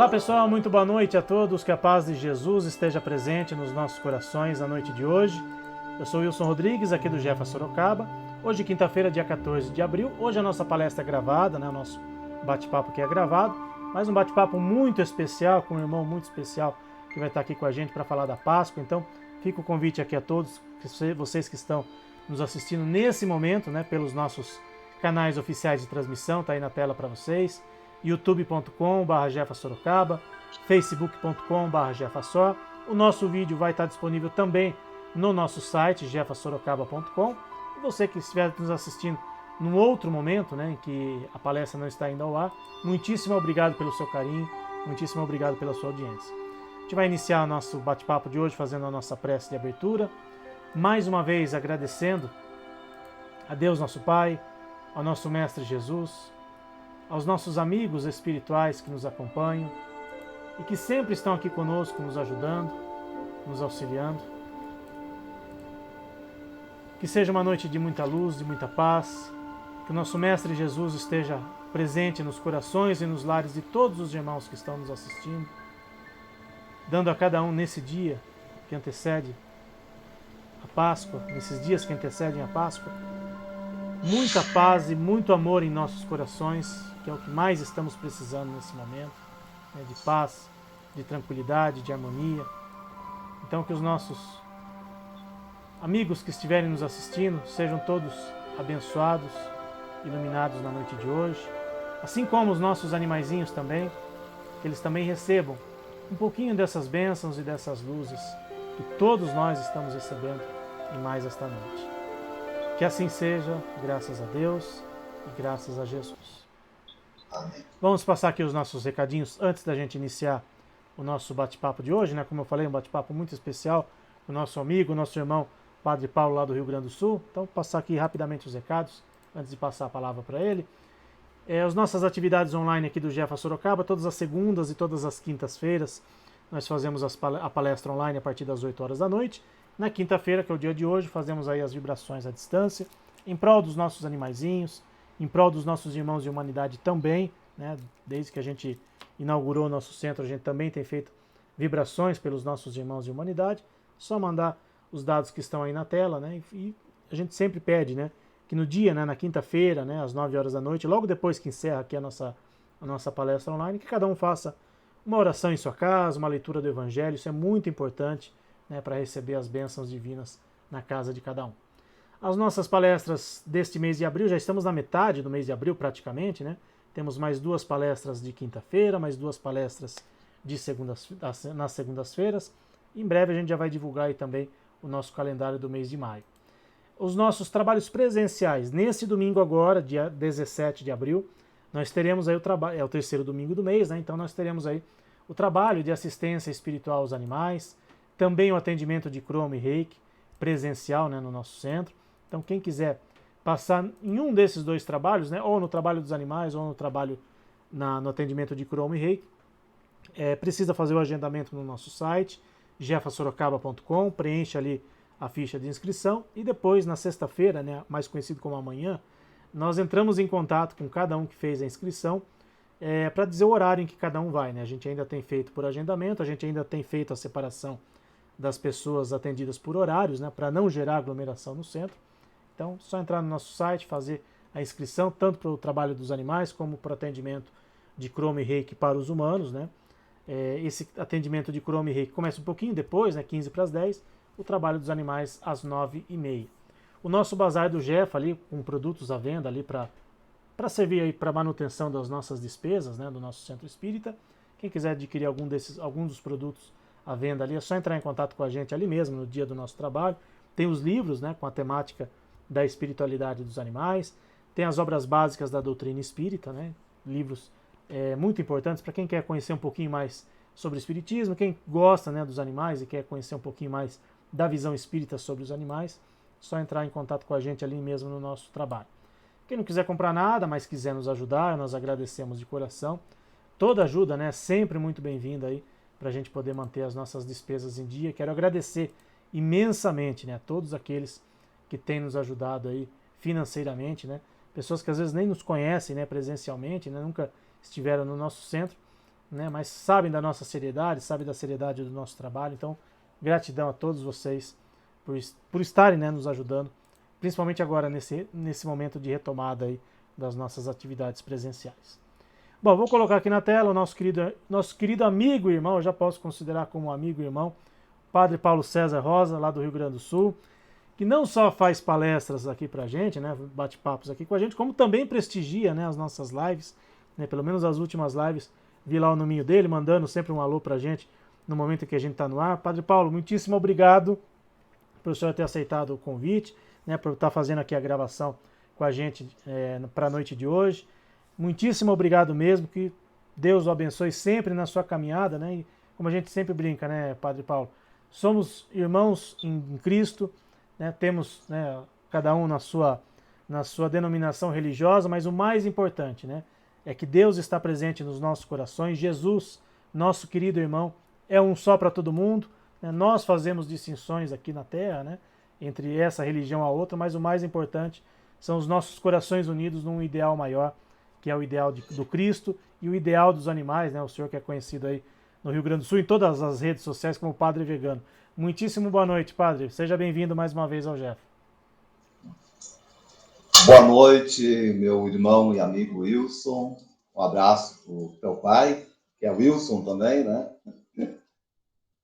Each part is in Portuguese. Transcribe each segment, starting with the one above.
Olá pessoal, muito boa noite a todos, que a paz de Jesus esteja presente nos nossos corações na noite de hoje. Eu sou Wilson Rodrigues, aqui do Jefa Sorocaba. Hoje, quinta-feira, dia 14 de abril. Hoje a nossa palestra é gravada, né? O nosso bate-papo aqui é gravado, mas um bate-papo muito especial, com um irmão muito especial que vai estar aqui com a gente para falar da Páscoa. Então, fica o convite aqui a todos, vocês que estão nos assistindo nesse momento, né? Pelos nossos canais oficiais de transmissão, tá aí na tela para vocês. youtube.com/jefasorocaba, facebook.com/jefasor. O nosso vídeo vai estar disponível também no nosso site, jefasorocaba.com. E você que estiver nos assistindo num outro momento, né, em que a palestra não está indo ao ar, muitíssimo obrigado pelo seu carinho, muitíssimo obrigado pela sua audiência. A gente vai iniciar o nosso bate-papo de hoje fazendo a nossa prece de abertura, mais uma vez agradecendo a Deus nosso Pai, ao nosso Mestre Jesus, aos nossos amigos espirituais que nos acompanham e que sempre estão aqui conosco, nos ajudando, nos auxiliando. Que seja uma noite de muita luz, de muita paz, que o nosso Mestre Jesus esteja presente nos corações e nos lares de todos os irmãos que estão nos assistindo, dando a cada um nesse dia que antecede a Páscoa, nesses dias que antecedem a Páscoa, muita paz e muito amor em nossos corações, que é o que mais estamos precisando nesse momento, né, de paz, de tranquilidade, de harmonia. Então que os nossos amigos que estiverem nos assistindo sejam todos abençoados, iluminados na noite de hoje, assim como os nossos animaizinhos também, que eles também recebam um pouquinho dessas bênçãos e dessas luzes que todos nós estamos recebendo em mais esta noite. Que assim seja, graças a Deus e graças a Jesus. Amém. Vamos passar aqui os nossos recadinhos antes da gente iniciar o nosso bate-papo de hoje, né? Como eu falei, um bate-papo muito especial com o nosso amigo, nosso irmão Padre Paulo lá do Rio Grande do Sul. Então, vou passar aqui rapidamente os recados antes de passar a palavra para ele. As nossas atividades online aqui do Jefa Sorocaba, todas as segundas e todas as quintas-feiras, nós fazemos a palestra online a partir das 8 horas da noite. Na quinta-feira, que é o dia de hoje, fazemos aí as vibrações à distância, em prol dos nossos animaizinhos, em prol dos nossos irmãos de humanidade também, né? Desde que a gente inaugurou o nosso centro, a gente também tem feito vibrações pelos nossos irmãos de humanidade. Só mandar os dados que estão aí na tela, né? E a gente sempre pede, né, que no dia, né, na quinta-feira, né, às 9 horas da noite, logo depois que encerra aqui a nossa palestra online, que cada um faça uma oração em sua casa, uma leitura do Evangelho. Isso é muito importante, né, para receber as bênçãos divinas na casa de cada um. As nossas palestras deste mês de abril, já estamos na metade do mês de abril praticamente, né? Temos mais 2 palestras de quinta-feira, mais 2 palestras nas segundas-feiras. Em breve a gente já vai divulgar aí também o nosso calendário do mês de maio. Os nossos trabalhos presenciais, nesse domingo agora, dia 17 de abril, nós teremos aí o trabalho, é o terceiro domingo do mês, né? Então nós teremos aí o trabalho de assistência espiritual aos animais, também o atendimento de cromo e reiki presencial, né, no nosso centro. Então quem quiser passar em um desses 2 trabalhos, né, ou no trabalho dos animais ou no trabalho no atendimento de cromo e reiki, precisa fazer o agendamento no nosso site, jefasorocaba.com, preenche ali a ficha de inscrição e depois, na sexta-feira, né, mais conhecido como amanhã, nós entramos em contato com cada um que fez a inscrição para dizer o horário em que cada um vai, né? A gente ainda tem feito por agendamento, a gente ainda tem feito a separação das pessoas atendidas por horários, né, para não gerar aglomeração no centro. Então, só entrar no nosso site, fazer a inscrição, tanto para o trabalho dos animais, como para o atendimento de cromo e reiki para os humanos, né? Esse atendimento de cromo e reiki começa um pouquinho depois, né, 15 para as 10, o trabalho dos animais às 9h30. O nosso bazar do Jefa ali, com produtos à venda ali para servir aí para manutenção das nossas despesas, né, do nosso centro espírita. Quem quiser adquirir algum dos produtos à venda ali, é só entrar em contato com a gente ali mesmo, no dia do nosso trabalho. Tem os livros, né, com a temática da espiritualidade dos animais, tem as obras básicas da doutrina espírita, né, livros muito importantes para quem quer conhecer um pouquinho mais sobre o espiritismo, quem gosta, né, dos animais e quer conhecer um pouquinho mais da visão espírita sobre os animais, só entrar em contato com a gente ali mesmo no nosso trabalho. Quem não quiser comprar nada, mas quiser nos ajudar, nós agradecemos de coração. Toda ajuda, né, é sempre muito bem-vinda aí para a gente poder manter as nossas despesas em dia. Quero agradecer imensamente, né, a todos aqueles que têm nos ajudado aí financeiramente, né, pessoas que às vezes nem nos conhecem, né, presencialmente, né, nunca estiveram no nosso centro, né? Mas sabem da nossa seriedade, sabem da seriedade do nosso trabalho. Então, gratidão a todos vocês por estarem, né, nos ajudando, principalmente agora nesse momento de retomada aí das nossas atividades presenciais. Bom, vou colocar aqui na tela o nosso querido amigo e irmão, eu já posso considerar como amigo e irmão, Padre Paulo César Rosa, lá do Rio Grande do Sul, que não só faz palestras aqui pra gente, né, bate-papos aqui com a gente, como também prestigia, né, as nossas lives, né, pelo menos as últimas lives, vi lá o nominho dele, mandando sempre um alô pra gente no momento em que a gente está no ar. Padre Paulo, muitíssimo obrigado por o senhor ter aceitado o convite, né, por estar fazendo aqui a gravação com a gente para a noite de hoje. Muitíssimo obrigado mesmo, que Deus o abençoe sempre na sua caminhada, né? E como a gente sempre brinca, né, Padre Paulo? Somos irmãos em Cristo, né? Temos, né, cada um na sua denominação religiosa, mas o mais importante, né, é que Deus está presente nos nossos corações. Jesus, nosso querido irmão, é um só para todo mundo, né? Nós fazemos distinções aqui na Terra, né, entre essa religião a outra, mas o mais importante são os nossos corações unidos num ideal maior, que é o ideal do Cristo e o ideal dos animais, né? O senhor que é conhecido aí no Rio Grande do Sul, em todas as redes sociais, como Padre Vegano. Muitíssimo boa noite, Padre. Seja bem-vindo mais uma vez ao Jeff. Boa noite, meu irmão e amigo Wilson. Um abraço para o teu pai, que é Wilson também, né?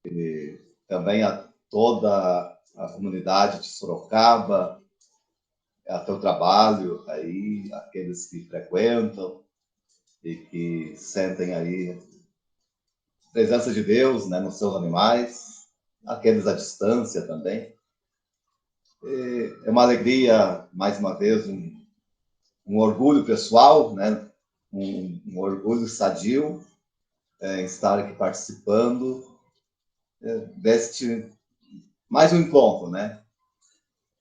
E também a toda a comunidade de Sorocaba, a teu trabalho aí, aqueles que frequentam e que sentem aí a presença de Deus, né, nos seus animais, aqueles à distância também. É uma alegria, mais uma vez, um orgulho pessoal, né? Um orgulho sadio em estar aqui participando deste mais um encontro, né?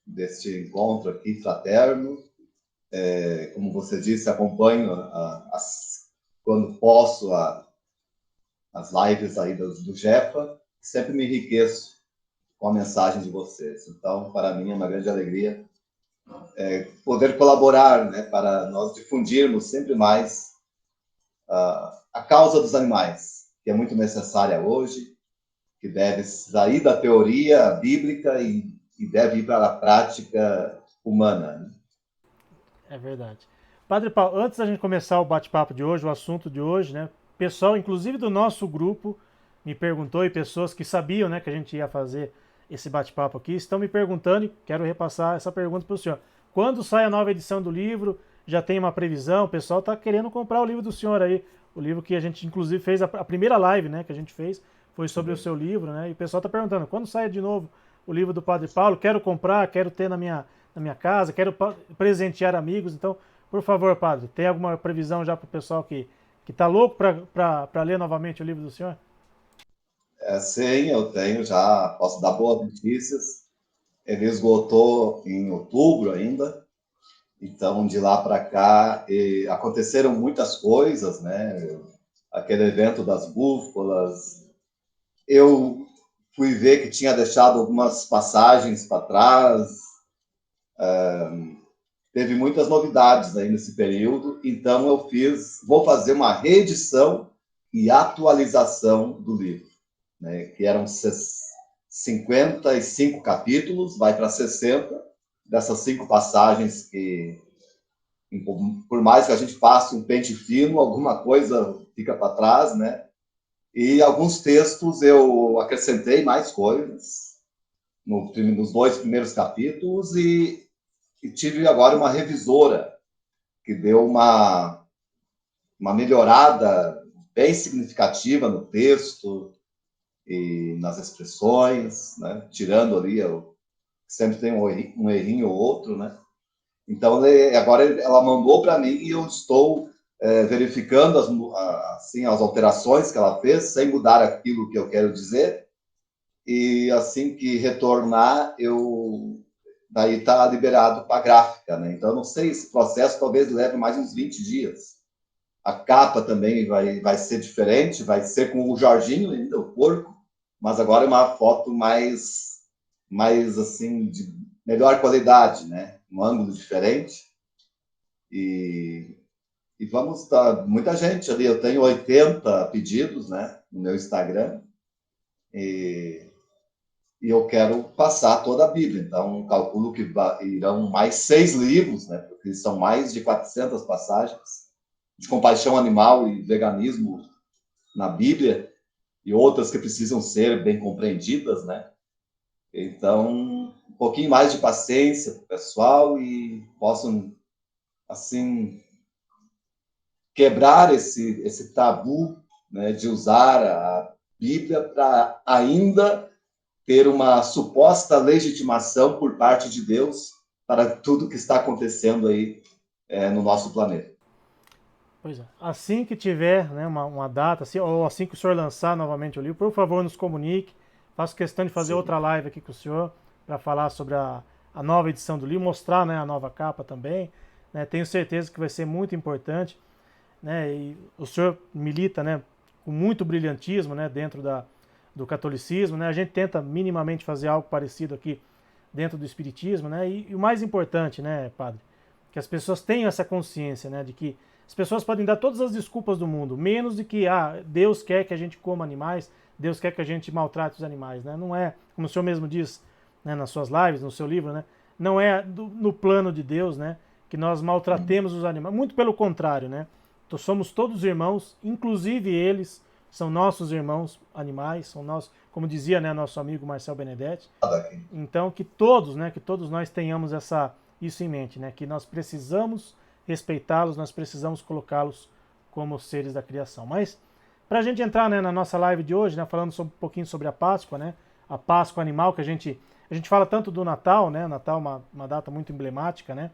Deste encontro aqui fraterno. Como você disse, acompanho quando posso as lives aí do Jefa, sempre me enriqueço com a mensagem de vocês. Então, para mim é uma grande alegria poder colaborar, né, para nós difundirmos sempre mais a causa dos animais, que é muito necessária hoje, que deve sair da teoria bíblica e deve ir para a prática humana. Né? É verdade. Padre Paulo, antes da gente começar o bate-papo de hoje, o assunto de hoje, né? Pessoal, inclusive do nosso grupo, me perguntou, e pessoas que sabiam, né, que a gente ia fazer esse bate-papo aqui, estão me perguntando, e quero repassar essa pergunta para o senhor. Quando sai a nova edição do livro? Já tem uma previsão? O pessoal está querendo comprar o livro do senhor aí. O livro que a gente, inclusive, fez, a primeira live, né, que a gente fez, foi sobre o seu livro, né? E o pessoal está perguntando, quando sai de novo o livro do Padre Paulo? Quero comprar, quero ter na minha casa, quero presentear amigos. Então, por favor, padre, tem alguma previsão já para o pessoal que está louco para ler novamente o livro do senhor? Sim, eu tenho já, posso dar boas notícias. Ele esgotou em outubro ainda, então de lá para cá aconteceram muitas coisas, né? Aquele evento das búfalas, eu fui ver que tinha deixado algumas passagens para trás, teve muitas novidades aí nesse período, então vou fazer uma reedição e atualização do livro, né, que eram 55 capítulos, vai para 60, dessas 5 passagens que, por mais que a gente passe um pente fino, alguma coisa fica para trás, né? E alguns textos eu acrescentei mais coisas nos 2 primeiros capítulos e tive agora uma revisora que deu uma melhorada bem significativa no texto e nas expressões, né? Tirando ali, sempre tem um errinho ou outro, né? Então, agora ela mandou para mim e eu estou verificando as alterações que ela fez, sem mudar aquilo que eu quero dizer. E assim que retornar, daí está liberado para a gráfica, né? Então, eu não sei, esse processo talvez leve mais uns 20 dias. A capa também vai ser diferente, vai ser com o Jorginho ainda, o porco, mas agora é uma foto mais assim, de melhor qualidade, né? Um ângulo diferente. E E vamos dar muita gente ali. Eu tenho 80 pedidos, né, no meu Instagram. E eu quero passar toda a Bíblia. Então, calculo que irão mais 6 livros, né, porque são mais de 400 passagens de compaixão animal e veganismo na Bíblia, e outras que precisam ser bem compreendidas, né? Então, um pouquinho mais de paciência para o pessoal e possam, assim, quebrar esse tabu, né, de usar a Bíblia para ainda ter uma suposta legitimação por parte de Deus para tudo que está acontecendo aí no nosso planeta. Pois é. Assim que tiver, né, uma data, assim, ou assim que o senhor lançar novamente o livro, por favor, nos comunique. Faço questão de fazer Sim. outra live aqui com o senhor para falar sobre a nova edição do livro, mostrar, né, a nova capa também. Né, tenho certeza que vai ser muito importante. Né, e o senhor milita, né, com muito brilhantismo, né, dentro do catolicismo. Né, a gente tenta minimamente fazer algo parecido aqui dentro do espiritismo. Né, e o mais importante, né, padre, que as pessoas tenham essa consciência, né, de que as pessoas podem dar todas as desculpas do mundo, menos de que Deus quer que a gente coma animais, Deus quer que a gente maltrate os animais, né? Não é, como o senhor mesmo diz, né, nas suas lives, no seu livro, né? Não é no plano de Deus, né, que nós maltratemos os animais. Muito pelo contrário, né? Então, somos todos irmãos, inclusive eles são nossos irmãos animais, são nossos, como dizia, né, nosso amigo Marcel Benedetti. Então, que todos nós tenhamos isso em mente, né? Que nós precisamos respeitá-los, nós precisamos colocá-los como seres da criação. Mas, para a gente entrar, né, na nossa live de hoje, né, falando um pouquinho sobre a Páscoa, né? A Páscoa animal, que a gente fala tanto do Natal, né? O Natal é uma data muito emblemática, né?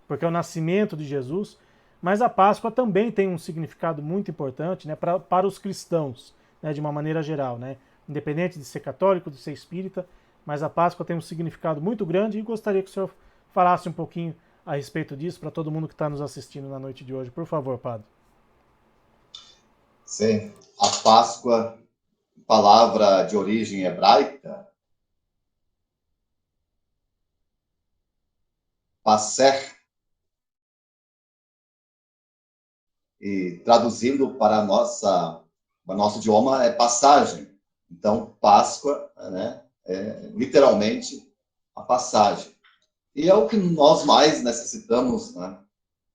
Porque é o nascimento de Jesus. Mas a Páscoa também tem um significado muito importante, né, para os cristãos, né, de uma maneira geral, né? Independente de ser católico, de ser espírita, mas a Páscoa tem um significado muito grande e gostaria que o senhor falasse um pouquinho a respeito disso para todo mundo que está nos assistindo na noite de hoje. Por favor, padre. Sim. A Páscoa, palavra de origem hebraica, passer, e traduzindo para o nosso idioma é passagem. Então, Páscoa, né, é literalmente a passagem. E é o que nós mais necessitamos, né?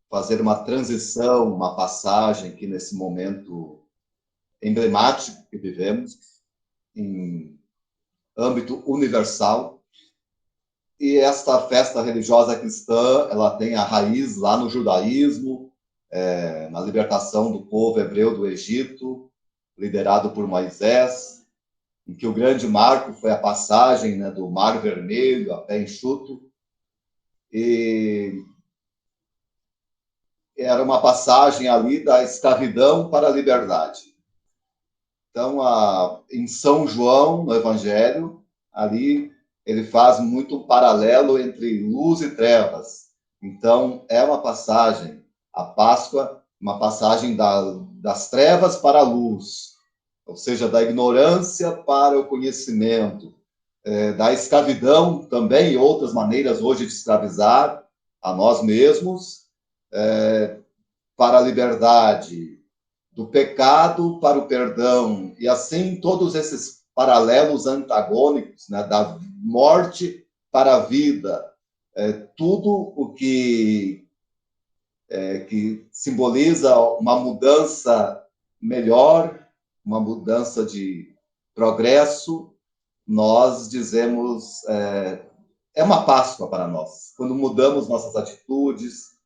Fazer uma transição, uma passagem que nesse momento emblemático que vivemos, em âmbito universal. E esta festa religiosa cristã, ela tem a raiz lá no judaísmo, na libertação do povo hebreu do Egito, liderado por Moisés, em que o grande marco foi a passagem, né, do Mar Vermelho a pé enxuto. E era uma passagem ali da escravidão para a liberdade. Então, em São João, no Evangelho, ali ele faz muito paralelo entre luz e trevas. Então, é uma passagem, a Páscoa, uma passagem das trevas para a luz, ou seja, da ignorância para o conhecimento, da escravidão também e outras maneiras hoje de escravizar a nós mesmos, para a liberdade, do pecado para o perdão, e assim todos esses paralelos antagônicos, né, da morte para a vida, tudo o que simboliza uma mudança melhor, uma mudança de progresso, nós dizemos, é uma Páscoa para nós. Quando mudamos nossas atitudes,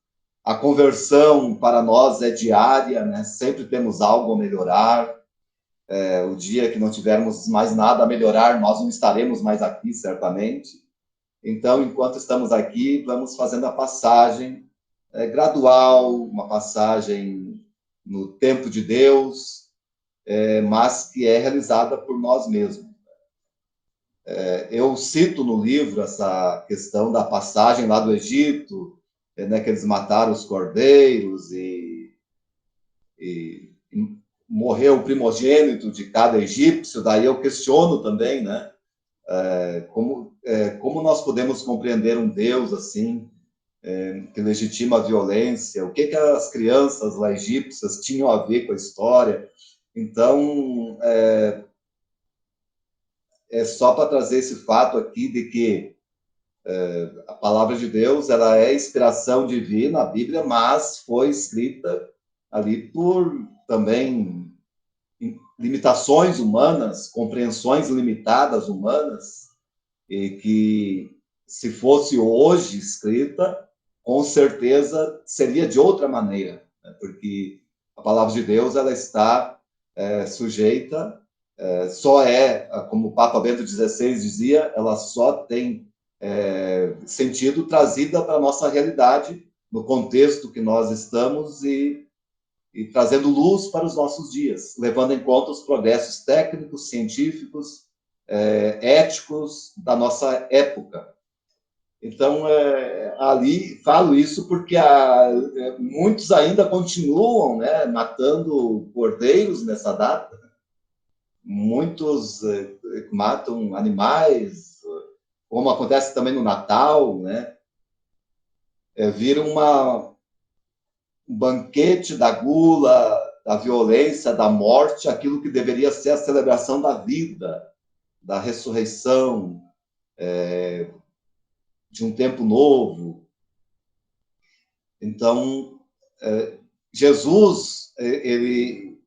a conversão para nós é diária, né? Sempre temos algo a melhorar. O dia que não tivermos mais nada a melhorar, nós não estaremos mais aqui, certamente. Então, enquanto estamos aqui, vamos fazendo a passagem gradual, uma passagem no tempo de Deus, mas que é realizada por nós mesmos. Eu cito no livro essa questão da passagem lá do Egito, né, que eles mataram os cordeiros e morreu o primogênito de cada egípcio. Daí eu questiono também, né, como nós podemos compreender um Deus assim, que legitima a violência, o que as crianças lá egípcias tinham a ver com a história. Então, é só para trazer esse fato aqui de que a palavra de Deus, ela é inspiração divina, a Bíblia, mas foi escrita ali por também limitações humanas, compreensões limitadas humanas, e que se fosse hoje escrita, com certeza seria de outra maneira, né? Porque a palavra de Deus, ela está sujeita, só como o Papa Bento XVI dizia, ela só tem sentido trazida para a nossa realidade, no contexto que nós estamos e trazendo luz para os nossos dias, levando em conta os progressos técnicos, científicos, éticos da nossa época. Então, ali falo isso porque muitos ainda continuam, né, matando cordeiros nessa data. Muitos matam animais, como acontece também no Natal, né? Vira um banquete da gula, da violência, da morte, aquilo que deveria ser a celebração da vida, da ressurreição, de um tempo novo. Então, Jesus, ele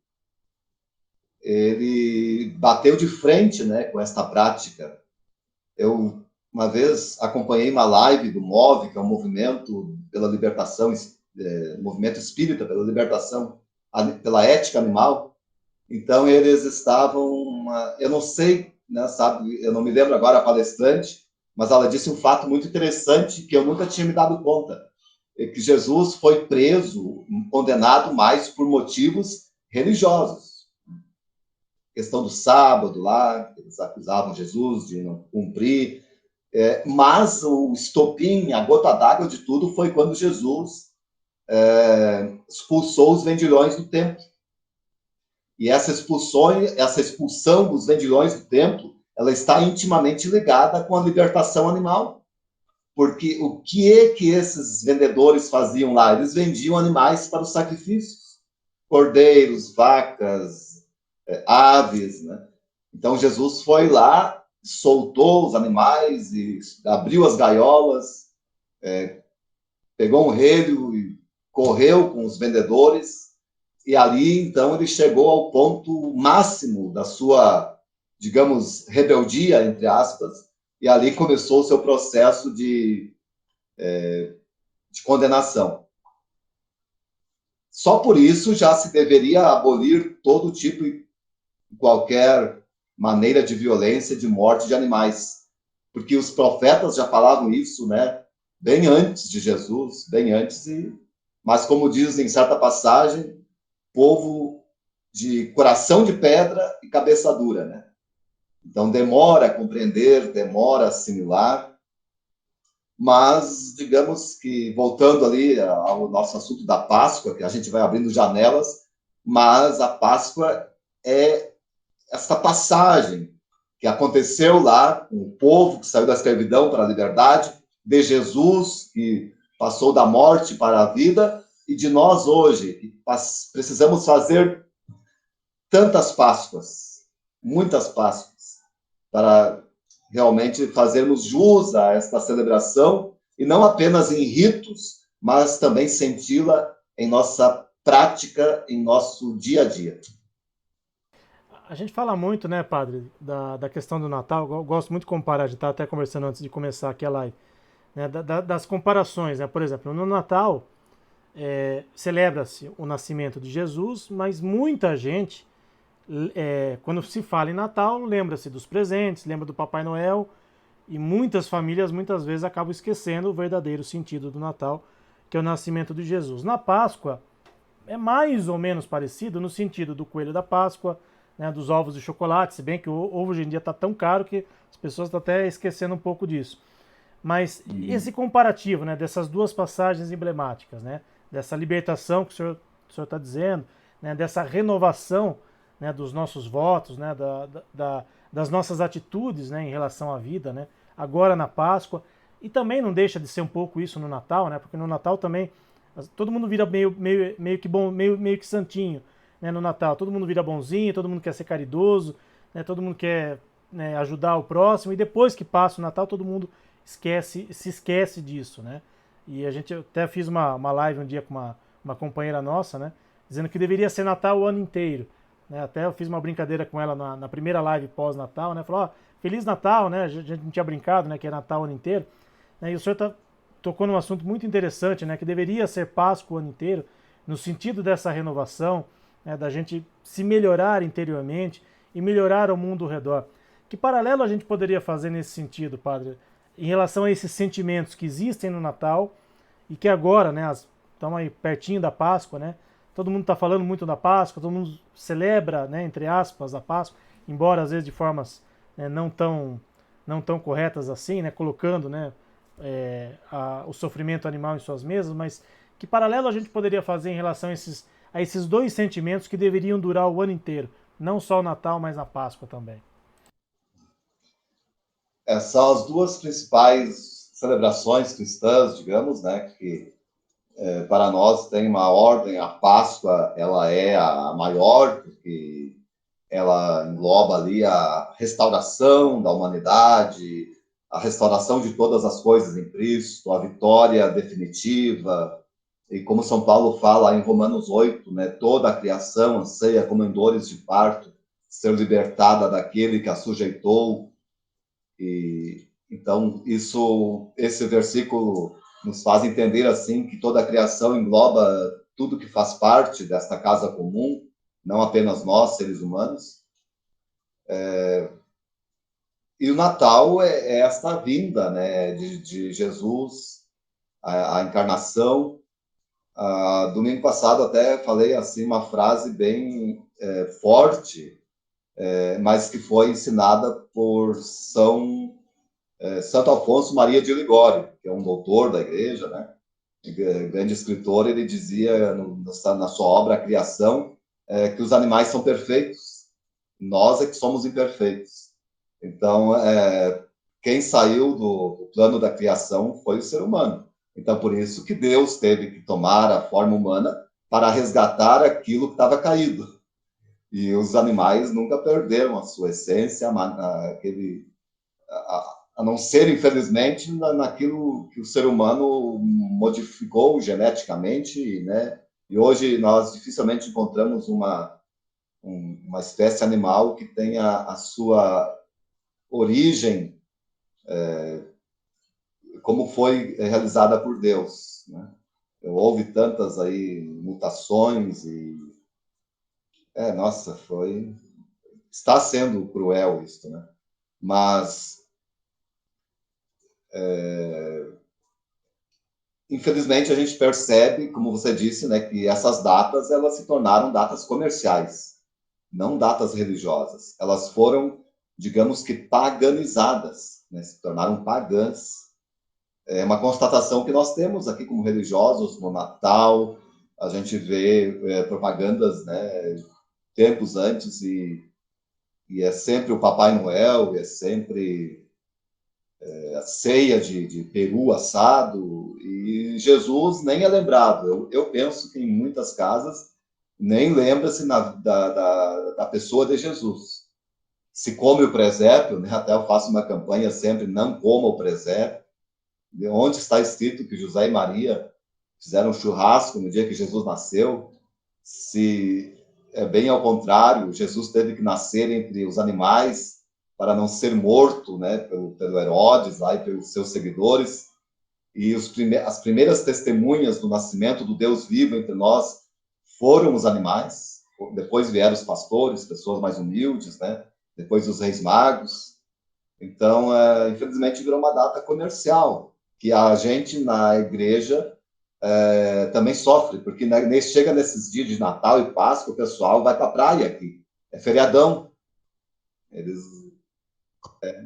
bateu de frente, né, com esta prática. Eu, uma vez, acompanhei uma live do MOVE, que é um movimento pela libertação, movimento espírita pela libertação, pela ética animal. Então, eles estavam, eu não sei, né, sabe, eu não me lembro agora a palestrante, mas ela disse um fato muito interessante que eu nunca tinha me dado conta, é que Jesus foi preso, condenado mais por motivos religiosos. A questão do sábado lá, eles acusavam Jesus de não cumprir, mas o estopim, a gota d'água de tudo foi quando Jesus expulsou os vendilhões do templo. E essa expulsão dos vendilhões do templo, ela está intimamente ligada com a libertação animal. Porque o que esses vendedores faziam lá? Eles vendiam animais para os sacrifícios. Cordeiros, vacas, aves, né? Então Jesus foi lá, soltou os animais e abriu as gaiolas, pegou um relho e correu com os vendedores, e ali, então, ele chegou ao ponto máximo da sua, digamos, rebeldia, entre aspas, e ali começou o seu processo de condenação. Só por isso já se deveria abolir todo tipo e qualquer maneira de violência, de morte de animais, porque os profetas já falavam isso, né? Bem antes de Jesus, bem antes, mas como diz em certa passagem, povo de coração de pedra e cabeça dura, né? Então demora a compreender, demora a assimilar, mas digamos que, voltando ali ao nosso assunto da Páscoa, que a gente vai abrindo janelas, mas a Páscoa é essa passagem que aconteceu lá com o povo que saiu da escravidão para a liberdade, de Jesus, que passou da morte para a vida, e de nós hoje, que precisamos fazer tantas Páscoas, muitas Páscoas, para realmente fazermos jus a esta celebração, e não apenas em ritos, mas também senti-la em nossa prática, em nosso dia a dia. A gente fala muito, né, padre, da questão do Natal. Eu gosto muito de comparar, a gente estava até conversando antes de começar aqui a live, né, das comparações, né? Por exemplo, no Natal celebra-se o nascimento de Jesus, mas muita gente, quando se fala em Natal, lembra-se dos presentes, lembra do Papai Noel, e muitas famílias muitas vezes acabam esquecendo o verdadeiro sentido do Natal, que é o nascimento de Jesus. Na Páscoa é mais ou menos parecido no sentido do coelho da Páscoa, né, dos ovos de chocolate, se bem que o ovo hoje em dia está tão caro que as pessoas estão até esquecendo um pouco disso. Mas esse comparativo, né, dessas duas passagens emblemáticas, né, dessa libertação que o senhor está dizendo, né, dessa renovação, né, dos nossos votos, né, das nossas atitudes, né, em relação à vida, né, agora na Páscoa, E também não deixa de ser um pouco isso no Natal, né? Porque no Natal também todo mundo vira meio que bom, meio que santinho, né? No Natal, todo mundo vira bonzinho, todo mundo quer ser caridoso, né? Todo mundo quer, né, ajudar o próximo. E depois que passa o Natal, todo mundo se esquece disso, né? E a gente até fiz uma live um dia com uma companheira nossa, né? Dizendo que deveria ser Natal o ano inteiro. Né? Até eu fiz uma brincadeira com ela na primeira live pós-Natal, né? Falou, ó, Feliz Natal, né? A gente não tinha brincado, né? Que é Natal o ano inteiro. Né? E o senhor tocou num assunto muito interessante, né? Que deveria ser Páscoa o ano inteiro, no sentido dessa renovação, né? Da gente se melhorar interiormente e melhorar o mundo ao redor. Que paralelo a gente poderia fazer nesse sentido, padre, em relação a esses sentimentos que existem no Natal e que agora, né, estamos aí pertinho da Páscoa, né? Todo mundo está falando muito da Páscoa, todo mundo celebra, né, entre aspas, a Páscoa, embora às vezes de formas, né, não tão corretas assim, né, colocando, né, o sofrimento animal em suas mesas, mas que paralelo a gente poderia fazer em relação a esses dois sentimentos que deveriam durar o ano inteiro, não só o Natal, mas a Páscoa também? São as duas principais celebrações cristãs, digamos, né, que para nós tem uma ordem. A Páscoa, ela é a maior, porque ela engloba ali a restauração da humanidade, a restauração de todas as coisas em Cristo, a vitória definitiva. E como São Paulo fala em Romanos 8, né, toda a criação anseia, como em dores de parto, ser libertada daquele que a sujeitou. E então esse versículo nos faz entender assim que toda a criação engloba tudo que faz parte desta casa comum, não apenas nós, seres humanos. E o Natal é esta vinda, né, de Jesus, a encarnação. Domingo passado até falei assim uma frase bem forte, mas que foi ensinada por Santo Afonso Maria de Ligório, que é um doutor da igreja, né? Grande escritor. Ele dizia na sua obra A Criação que os animais são perfeitos, nós é que somos imperfeitos. Então, quem saiu do plano da criação foi o ser humano. Então, por isso que Deus teve que tomar a forma humana para resgatar aquilo que estava caído. E os animais nunca perderam a sua essência, a não ser, infelizmente, naquilo que o ser humano modificou geneticamente, né? E hoje nós dificilmente encontramos uma espécie animal que tenha a sua origem como foi realizada por Deus, né? Houve tantas aí mutações e nossa, está sendo cruel isso, né? Mas infelizmente a gente percebe, como você disse, né, que essas datas elas se tornaram datas comerciais, não datas religiosas. Elas foram, digamos que, paganizadas, né? Se tornaram pagãs. É uma constatação que nós temos aqui como religiosos no Natal. A gente vê propagandas, né, tempos antes, e é sempre o Papai Noel, e é sempre a ceia de peru assado, e Jesus nem é lembrado. Eu penso que em muitas casas nem lembra-se da pessoa de Jesus. Se come o presépio, né, até eu faço uma campanha sempre, não coma o presépio. De onde está escrito que José e Maria fizeram um churrasco no dia que Jesus nasceu? Se é bem ao contrário, Jesus teve que nascer entre os animais para não ser morto, né, pelo Herodes lá e pelos seus seguidores. E as primeiras testemunhas do nascimento do Deus vivo entre nós foram os animais. Depois vieram os pastores, pessoas mais humildes, né? Depois os reis magos. Então, infelizmente, virou uma data comercial, que a gente na igreja também sofre, porque chega nesses dias de Natal e Páscoa, o pessoal vai para a praia aqui. É feriadão.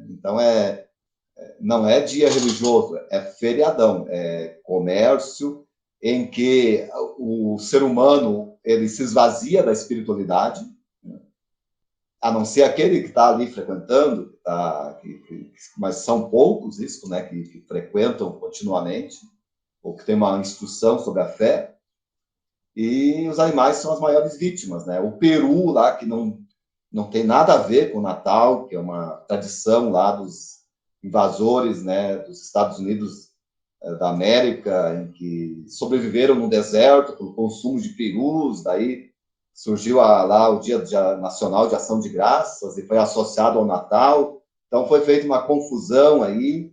Então, não é dia religioso, é feriadão, é comércio em que o ser humano ele se esvazia da espiritualidade, né? a não ser aquele que está ali frequentando, mas são poucos isso, né, que frequentam continuamente, ou que tem uma instrução sobre a fé, e os animais são as maiores vítimas, né? O peru lá, que não tem nada a ver com o Natal, que é uma tradição lá dos invasores, né, dos Estados Unidos da América, em que sobreviveram no deserto pelo consumo de perus, daí surgiu lá o Dia Nacional de Ação de Graças e foi associado ao Natal. Então foi feita uma confusão aí,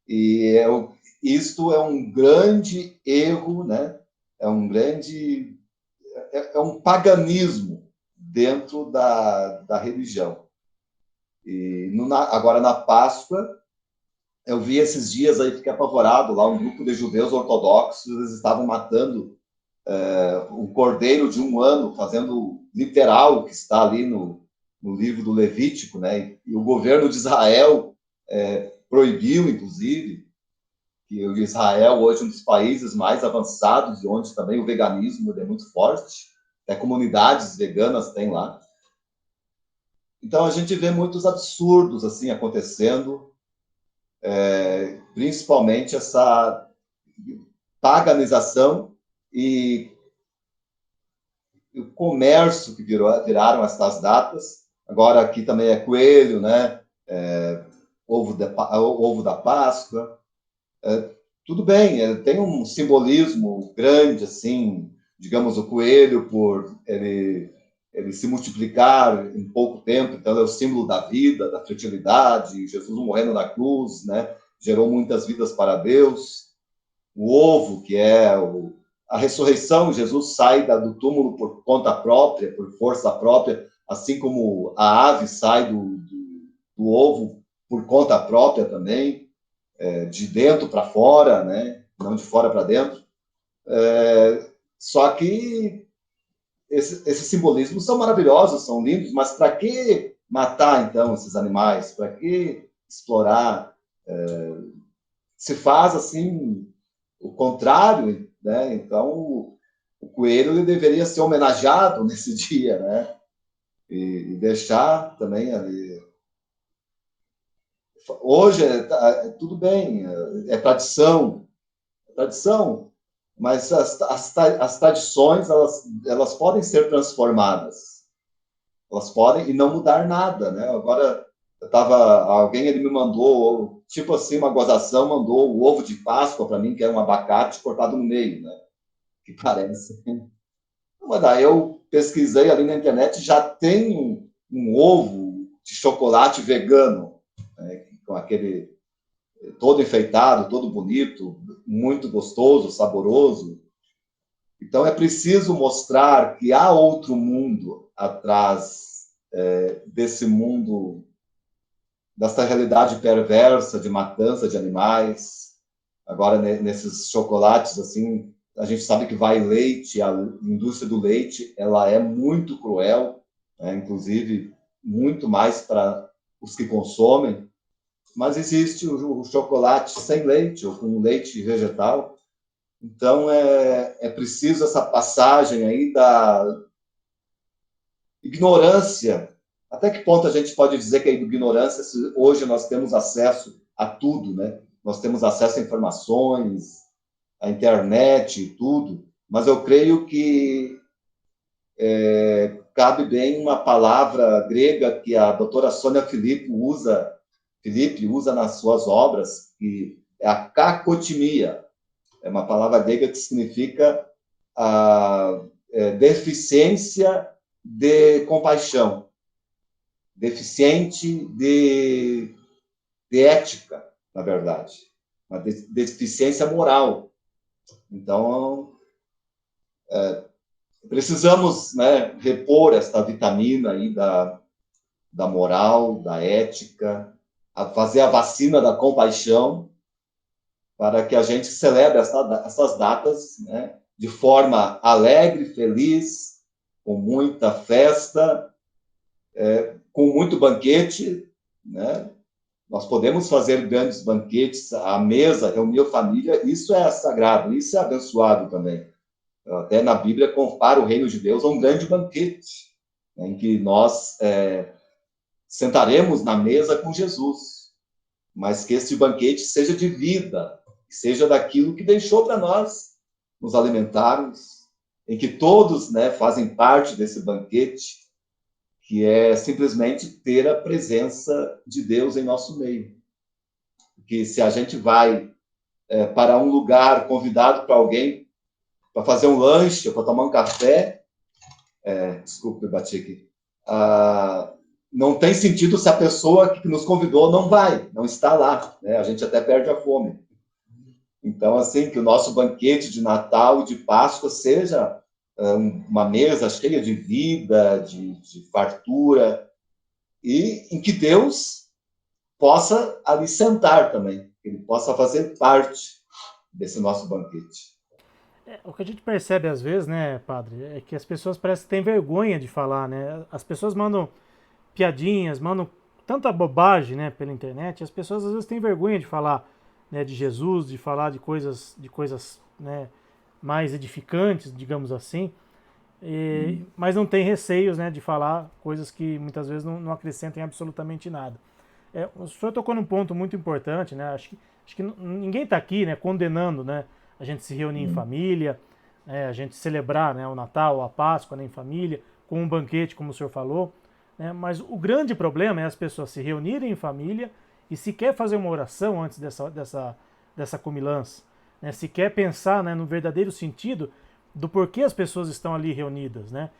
e isto é um grande erro, né? É um paganismo dentro da religião. E agora na Páscoa, eu vi esses dias aí, fiquei apavorado, lá um grupo de judeus ortodoxos, eles estavam matando um cordeiro de 1 ano, fazendo literal o que está ali no livro do Levítico, né? E o governo de Israel proibiu, inclusive, que Israel hoje é um dos países mais avançados, e onde também o veganismo é muito forte, até comunidades veganas tem lá. Então a gente vê muitos absurdos assim acontecendo, principalmente essa paganização e o comércio que viraram essas datas. Agora aqui também é coelho, né? Ovo da Páscoa. Tudo bem, tem um simbolismo grande, assim, digamos, o coelho, por ele se multiplicar em pouco tempo, então é o símbolo da vida, da fertilidade. Jesus morrendo na cruz, né? Gerou muitas vidas para Deus. O ovo, que é a ressurreição, Jesus sai do túmulo por conta própria, por força própria, assim como a ave sai do ovo por conta própria também, de dentro para fora, né? Não de fora para dentro. Só que esses simbolismos são maravilhosos, são lindos, mas para que matar, então, esses animais? Para que explorar? Se faz, assim, o contrário, né? Então, o coelho ele deveria ser homenageado nesse dia, né? E deixar também ali. Hoje tudo bem, tradição, mas as tradições elas podem ser transformadas, elas podem e não mudar nada, né? Agora alguém ele me mandou tipo assim uma gozação, mandou o ovo de Páscoa para mim, que é um abacate cortado no meio, né? Que parece. Mas daí eu pesquisei ali na internet, já tem um ovo de chocolate vegano, né? Com aquele todo enfeitado, todo bonito, muito gostoso, saboroso. Então é preciso mostrar que há outro mundo atrás desse mundo, dessa realidade perversa de matança de animais. Agora, nesses chocolates, assim, a gente sabe que vai leite, a indústria do leite, ela é muito cruel, né? Inclusive, muito mais para os que consomem. Mas existe o chocolate sem leite, ou com leite vegetal. Então, é preciso essa passagem aí da ignorância. Até que ponto a gente pode dizer que é ignorância se hoje nós temos acesso a tudo, né? Nós temos acesso a informações, a internet e tudo, mas eu creio que cabe bem uma palavra grega que a doutora Sônia Filipe usa nas suas obras, que é a cacotimia. É uma palavra grega que significa a deficiência de compaixão, deficiente de ética, na verdade, uma deficiência moral. Então, precisamos, né, repor esta vitamina aí da moral, da ética, fazer a vacina da compaixão, para que a gente celebre essas datas, né, de forma alegre, feliz, com muita festa, com muito banquete, né? Nós podemos fazer grandes banquetes à mesa, reunir a família, isso é sagrado, isso é abençoado também. Até na Bíblia compara o reino de Deus a um grande banquete, né, em que nós sentaremos na mesa com Jesus, mas que este banquete seja de vida, seja daquilo que deixou para nós nos alimentarmos, em que todos, né, fazem parte desse banquete, que é simplesmente ter a presença de Deus em nosso meio. Porque se a gente vai para um lugar convidado para alguém, para fazer um lanche, para tomar um café, desculpa, eu bati aqui, não tem sentido se a pessoa que nos convidou não vai, não está lá, né? A gente até perde a fome. Então, assim, que o nosso banquete de Natal e de Páscoa seja uma mesa cheia de vida, de fartura, e em que Deus possa ali sentar também, que Ele possa fazer parte desse nosso banquete. O que a gente percebe às vezes, né, padre, é que as pessoas parecem que têm vergonha de falar, né? As pessoas mandam piadinhas, mandam tanta bobagem, né, pela internet. As pessoas às vezes têm vergonha de falar, né, de Jesus, de falar de coisas, né, mais edificantes, digamos assim. Mas não tem receios, né, de falar coisas que muitas vezes não acrescentem absolutamente nada. O senhor tocou num ponto muito importante, né? Acho que ninguém está aqui, né, condenando, né, a gente se reunir em família, a gente celebrar, né, o Natal, a Páscoa, né, em família, com um banquete, como o senhor falou. Né? Mas o grande problema é as pessoas se reunirem em família e se quer fazer uma oração antes dessa comilança. Né? Se quer pensar, né, no verdadeiro sentido do porquê as pessoas estão ali reunidas. Né?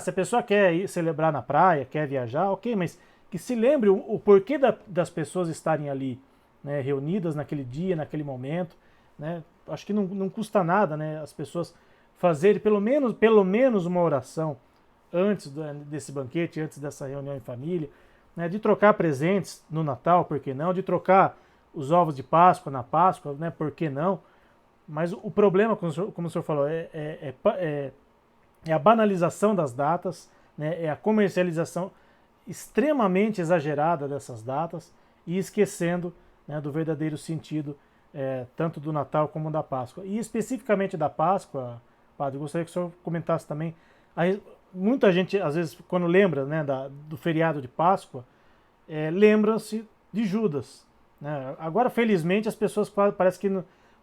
Se a pessoa quer ir celebrar na praia, quer viajar, ok, mas que se lembre o porquê das pessoas estarem ali, né, reunidas naquele dia, naquele momento. Né? Acho que não custa nada, né, as pessoas fazerem pelo menos uma oração antes desse banquete, antes dessa reunião em família, né, de trocar presentes no Natal, por que não? De trocar os ovos de Páscoa na Páscoa, né, por que não? Mas o problema, como o senhor falou, é a banalização das datas, né, é a comercialização extremamente exagerada dessas datas e esquecendo, né, do verdadeiro sentido, tanto do Natal como da Páscoa. E especificamente da Páscoa, padre, gostaria que o senhor comentasse também. Muita gente, às vezes, quando lembra, né, do feriado de Páscoa, lembra-se de Judas. Né? Agora, felizmente, as pessoas parece que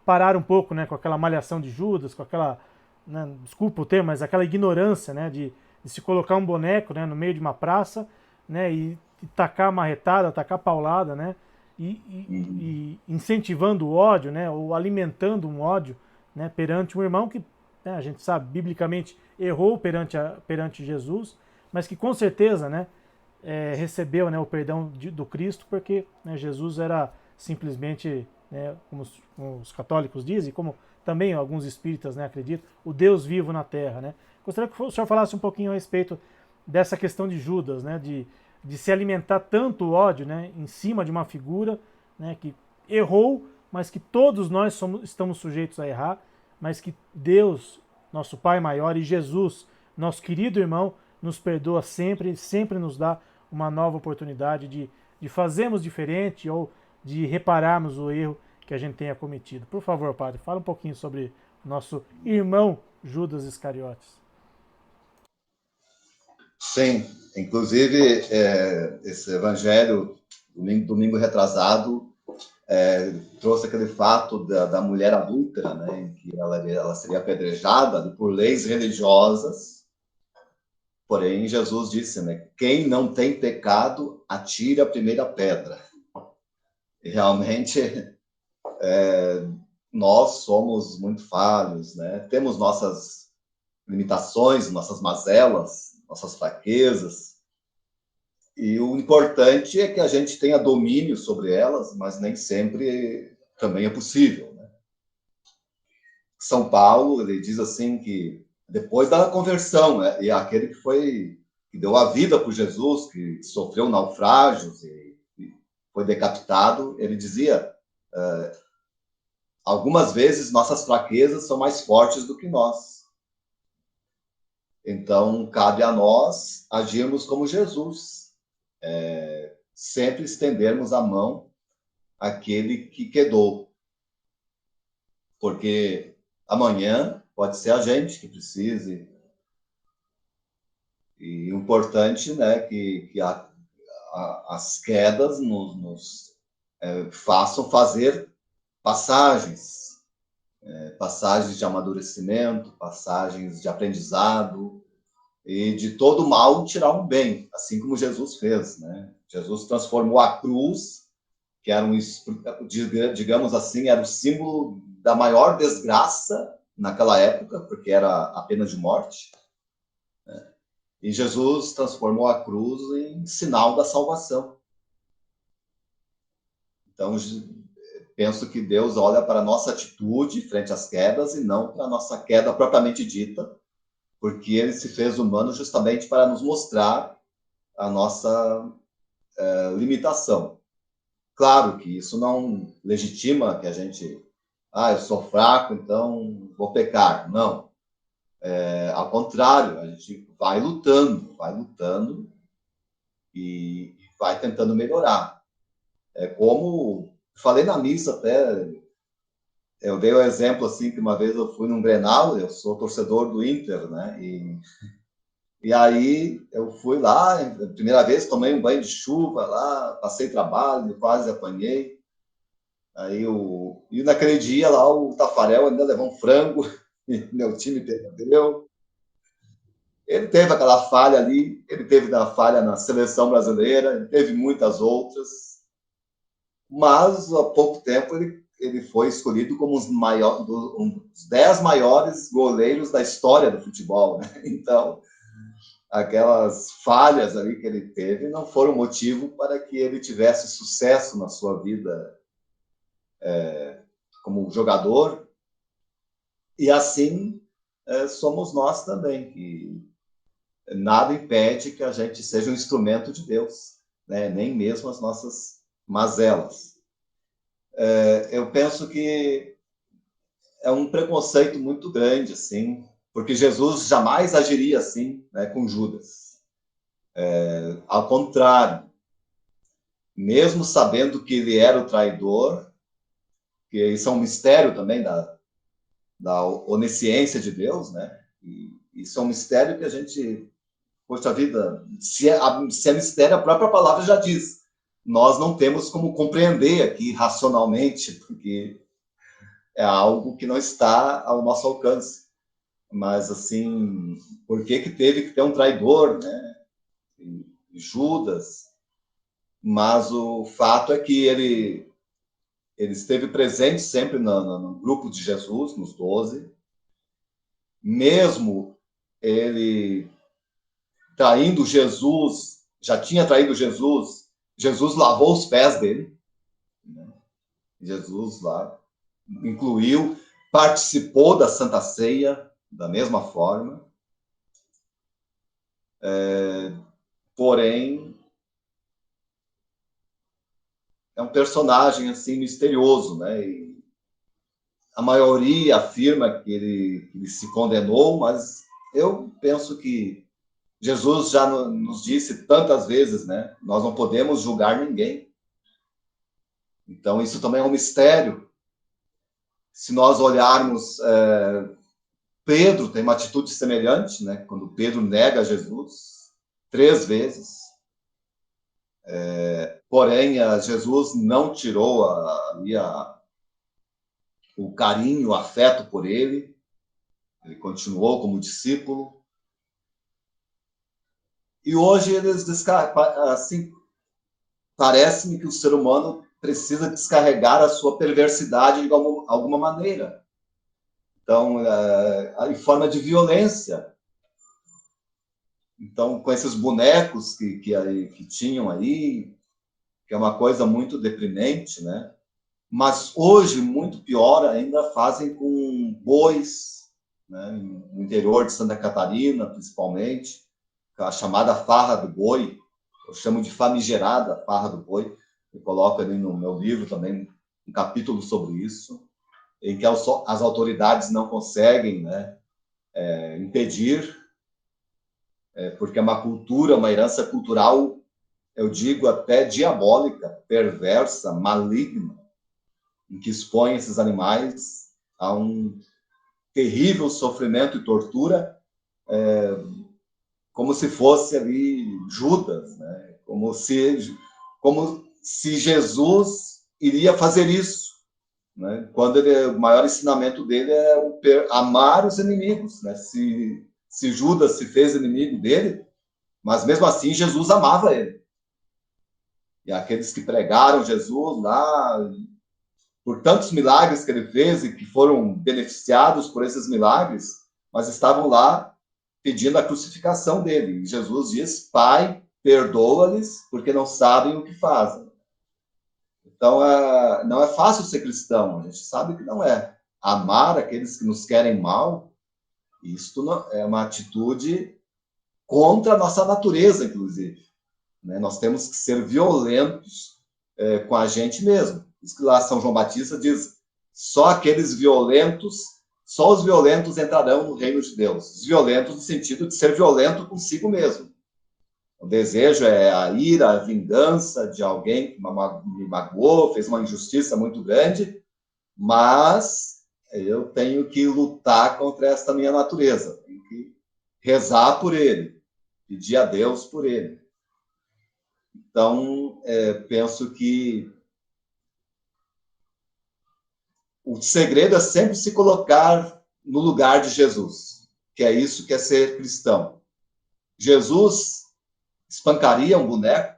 pararam um pouco, né, com aquela malhação de Judas, com aquela, né, desculpa o termo, mas aquela ignorância, né, de se colocar um boneco, né, no meio de uma praça, né, e tacar marretada, tacar paulada, né, e incentivando o ódio, né, ou alimentando um ódio, né, perante um irmão que, né, a gente sabe, biblicamente errou perante Jesus, mas que com certeza, né, recebeu, né, o perdão do Cristo, porque, né, Jesus era simplesmente, né, como os católicos dizem, como também alguns espíritas, né, acreditam, o Deus vivo na terra. Né. Gostaria que o senhor falasse um pouquinho a respeito dessa questão de Judas, né, de se alimentar tanto ódio, né, em cima de uma figura, né, que errou, mas que todos nós estamos sujeitos a errar, mas que Deus, nosso Pai maior, e Jesus, nosso querido irmão, nos perdoa sempre, sempre nos dá uma nova oportunidade de fazermos diferente ou de repararmos o erro que a gente tenha cometido. Por favor, padre, fala um pouquinho sobre nosso irmão Judas Iscariotes. Sim, inclusive esse evangelho, domingo retrasado, trouxe aquele fato da mulher adúltera, né, em que ela seria apedrejada por leis religiosas. Porém, Jesus disse, né, quem não tem pecado, atire a primeira pedra. E realmente, nós somos muito falhos, né? Temos nossas limitações, nossas mazelas, nossas fraquezas. E o importante é que a gente tenha domínio sobre elas, mas nem sempre também é possível. Né? São Paulo, ele diz assim que depois da conversão, né, e aquele que deu a vida por Jesus, que sofreu naufrágios e foi decapitado, ele dizia, algumas vezes nossas fraquezas são mais fortes do que nós. Então, cabe a nós agirmos como Jesus, sempre estendermos a mão àquele que quedou, porque amanhã pode ser a gente que precise. E o importante, né, que as quedas nos façam fazer passagens, passagens de amadurecimento, passagens de aprendizado, e de todo mal tirar um bem, assim como Jesus fez, né? Jesus transformou a cruz, que era digamos assim, era o símbolo da maior desgraça naquela época, porque era a pena de morte, né? E Jesus transformou a cruz em sinal da salvação. Então, penso que Deus olha para a nossa atitude frente às quedas e não para a nossa queda propriamente dita, porque ele se fez humano justamente para nos mostrar a nossa limitação. Claro que isso não legitima que a gente, eu sou fraco, então vou pecar. Não. Ao contrário, a gente vai lutando e vai tentando melhorar. É como falei na missa até, eu dei o exemplo assim que uma vez eu fui num Grenal, eu sou torcedor do Inter, né? E aí eu fui lá, a primeira vez tomei um banho de chuva lá, passei trabalho, quase apanhei. Aí e naquele dia lá o Tafarel ainda levou um frango, e meu time perdeu. Ele teve aquela falha ali, ele teve a falha na seleção brasileira, ele teve muitas outras, mas há pouco tempo ele foi escolhido como um dos 10 maiores goleiros da história do futebol, né? Então, aquelas falhas ali que ele teve não foram motivo para que ele tivesse sucesso na sua vida como jogador. E assim somos nós também, que nada impede que a gente seja um instrumento de Deus, né? Nem mesmo as nossas mazelas. Eu penso que é um preconceito muito grande, assim, porque Jesus jamais agiria assim, né, com Judas. Ao contrário, mesmo sabendo que ele era o traidor, que isso é um mistério também da onisciência de Deus, né? E isso é um mistério que a gente, poxa vida, se é mistério, a própria palavra já diz. Nós não temos como compreender aqui racionalmente, porque é algo que não está ao nosso alcance. Mas, assim, por que teve que ter um traidor, né? Judas. Mas o fato é que ele esteve presente sempre no grupo de Jesus, nos 12. Mesmo ele traindo Jesus, já tinha traído Jesus, Jesus lavou os pés dele, né? Jesus lá incluiu, participou da Santa Ceia da mesma forma, porém é um personagem assim misterioso, né? E a maioria afirma que ele se condenou, mas eu penso que Jesus já nos disse tantas vezes, né? Nós não podemos julgar ninguém. Então isso também é um mistério. Se nós olharmos, Pedro tem uma atitude semelhante, né? Quando Pedro nega Jesus 3 vezes. Porém, Jesus não tirou o carinho, o afeto por ele. Ele continuou como discípulo. E hoje eles assim, parece-me que o ser humano precisa descarregar a sua perversidade de alguma maneira. Então, em forma de violência. Então, com esses bonecos que tinham aí, que é uma coisa muito deprimente, né? Mas hoje, muito pior ainda, fazem com bois, né? No interior de Santa Catarina, principalmente, a chamada farra do boi. Eu chamo de famigerada farra do boi. Eu coloco ali no meu livro também um capítulo sobre isso, em que as autoridades não conseguem, né, impedir, porque é uma cultura, uma herança cultural, eu digo até diabólica, perversa, maligna, em que expõe esses animais a um terrível sofrimento e tortura, como se fosse ali Judas, né? Como se Jesus iria fazer isso, né? Quando o maior ensinamento dele é amar os inimigos, né? Se Judas se fez inimigo dele, mas mesmo assim Jesus amava ele. E aqueles que pregaram Jesus lá, por tantos milagres que ele fez e que foram beneficiados por esses milagres, mas estavam lá pedindo a crucificação dele. E Jesus diz: Pai, perdoa-lhes, porque não sabem o que fazem. Então, não é fácil ser cristão, a gente sabe que não é. Amar aqueles que nos querem mal, isto não, é uma atitude contra a nossa natureza, inclusive. Né? Nós temos que ser violentos com a gente mesmo. Por isso que lá São João Batista diz: só os violentos entrarão no reino de Deus. Os violentos no sentido de ser violento consigo mesmo. O desejo é a ira, a vingança de alguém que me magoou, fez uma injustiça muito grande, mas eu tenho que lutar contra esta minha natureza, tenho que rezar por ele, pedir a Deus por ele. Então, penso que o segredo é sempre se colocar no lugar de Jesus, que é isso que é ser cristão. Jesus espancaria um boneco?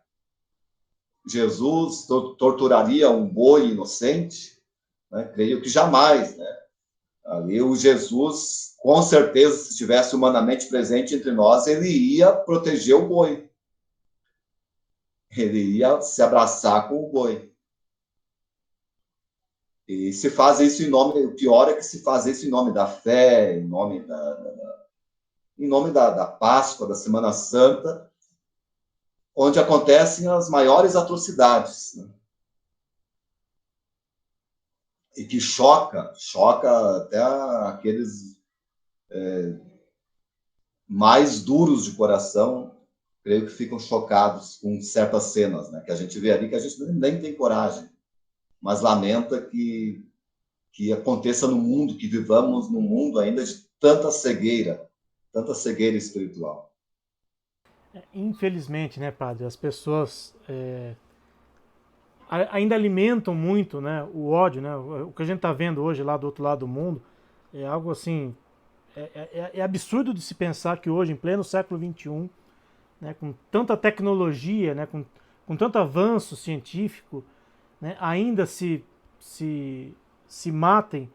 Jesus torturaria um boi inocente? Né? Creio que jamais. Né? Ali o Jesus, com certeza, se estivesse humanamente presente entre nós, ele ia proteger o boi. Ele ia se abraçar com o boi. E se faz isso em nome, o pior é que se faz isso em nome da fé, em nome da Páscoa, da Semana Santa, onde acontecem as maiores atrocidades. Né? E que choca até aqueles mais duros de coração, creio que ficam chocados com certas cenas, né? Que a gente vê ali que a gente nem tem coragem, mas lamenta que aconteça no mundo, que vivamos num mundo ainda de tanta cegueira espiritual. Infelizmente, né, padre, as pessoas ainda alimentam muito, né, o ódio, né, o que a gente está vendo hoje lá do outro lado do mundo é algo assim, é absurdo de se pensar que hoje, em pleno século XXI, né, com tanta tecnologia, né, com tanto avanço científico, né, ainda se matem,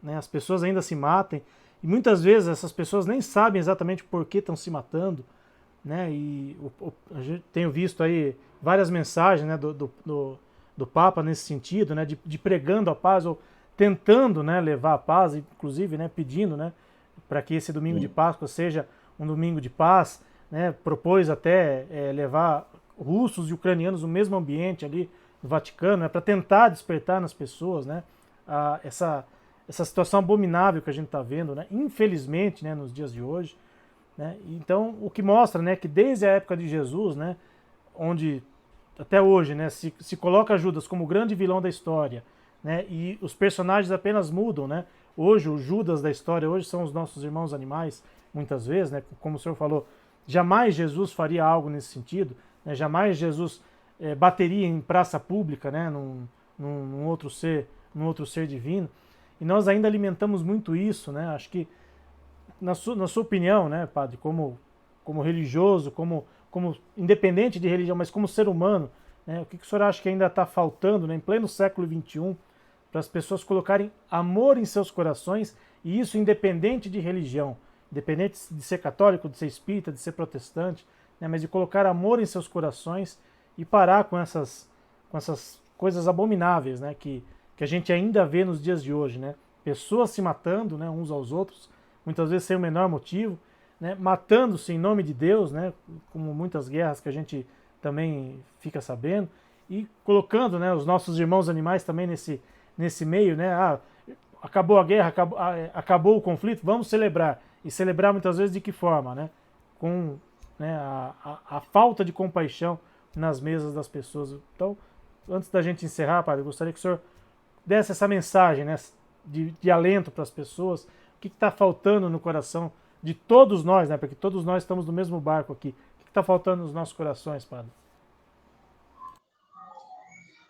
né, as pessoas ainda se matem, e muitas vezes essas pessoas nem sabem exatamente por que estão se matando, né, e a gente tenho visto aí várias mensagens, né, do Papa nesse sentido, né, de pregando a paz, ou tentando, né, levar a paz, inclusive, né, pedindo, né, para que esse domingo de Páscoa seja um domingo de paz, né, propôs até levar russos e ucranianos no mesmo ambiente ali no Vaticano, né, para tentar despertar nas pessoas, né, essa situação abominável que a gente está vendo, né, infelizmente, né, nos dias de hoje. Né, então, o que mostra, né, que desde a época de Jesus, né, onde até hoje, né, se coloca Judas como o grande vilão da história, né, e os personagens apenas mudam, né. Hoje, o Judas da história hoje são os nossos irmãos animais, muitas vezes, né, como o senhor falou, jamais Jesus faria algo nesse sentido, né, jamais Jesus bateria em praça pública, né, num outro ser divino, e nós ainda alimentamos muito isso, né, acho que, na sua opinião, né, padre, como religioso, como independente de religião, mas como ser humano, né, o que o senhor acha que ainda está faltando, né, em pleno século XXI, para as pessoas colocarem amor em seus corações, e isso independente de religião, independente de ser católico, de ser espírita, de ser protestante, né, mas de colocar amor em seus corações e parar com essas coisas abomináveis, né, que a gente ainda vê nos dias de hoje, né, pessoas se matando, né, uns aos outros, muitas vezes sem o menor motivo, né, matando-se em nome de Deus, né, como muitas guerras que a gente também fica sabendo, e colocando, né, os nossos irmãos animais também nesse meio, né, acabou a guerra, acabou o conflito, vamos celebrar. E celebrar muitas vezes de que forma? Né? Com, né, a falta de compaixão nas mesas das pessoas. Então, antes da gente encerrar, padre, eu gostaria que o senhor desse essa mensagem, né, de alento para as pessoas. O que está faltando no coração de todos nós, né, porque todos nós estamos no mesmo barco aqui. O que está faltando nos nossos corações, padre?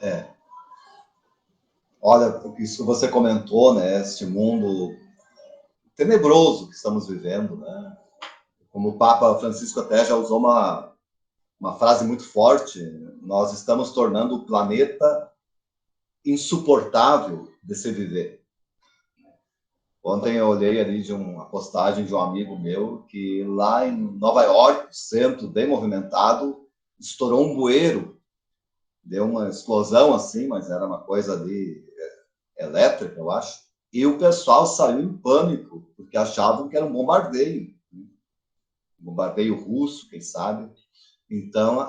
É. Olha, isso que você comentou, né? Este mundo tenebroso que estamos vivendo, né? Como o Papa Francisco até já usou uma frase muito forte, nós estamos tornando o planeta insuportável de se viver. Ontem eu olhei ali de uma postagem de um amigo meu que lá em Nova York, centro bem movimentado, estourou um bueiro, deu uma explosão assim, mas era uma coisa ali elétrica, eu acho, e o pessoal saiu em pânico, porque achavam que era um bombardeio russo, quem sabe. Então,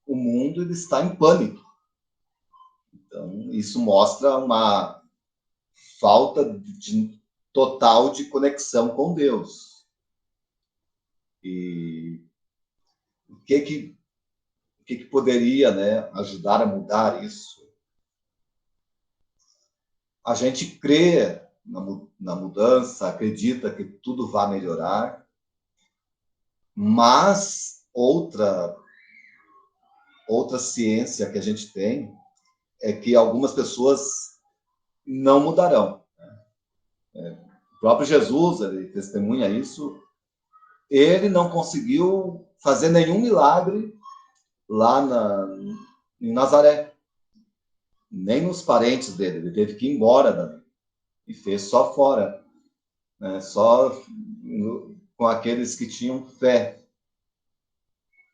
o mundo ele está em pânico. Então, isso mostra uma falta total de conexão com Deus. E o que poderia, né, ajudar a mudar isso? A gente crê na mudança, acredita que tudo vai melhorar, mas outra ciência que a gente tem é que algumas pessoas não mudarão. O próprio Jesus, ele testemunha isso, ele não conseguiu fazer nenhum milagre lá em Nazaré. Nem os parentes dele. Ele teve que ir embora dali. E fez só fora. Né? Só com aqueles que tinham fé.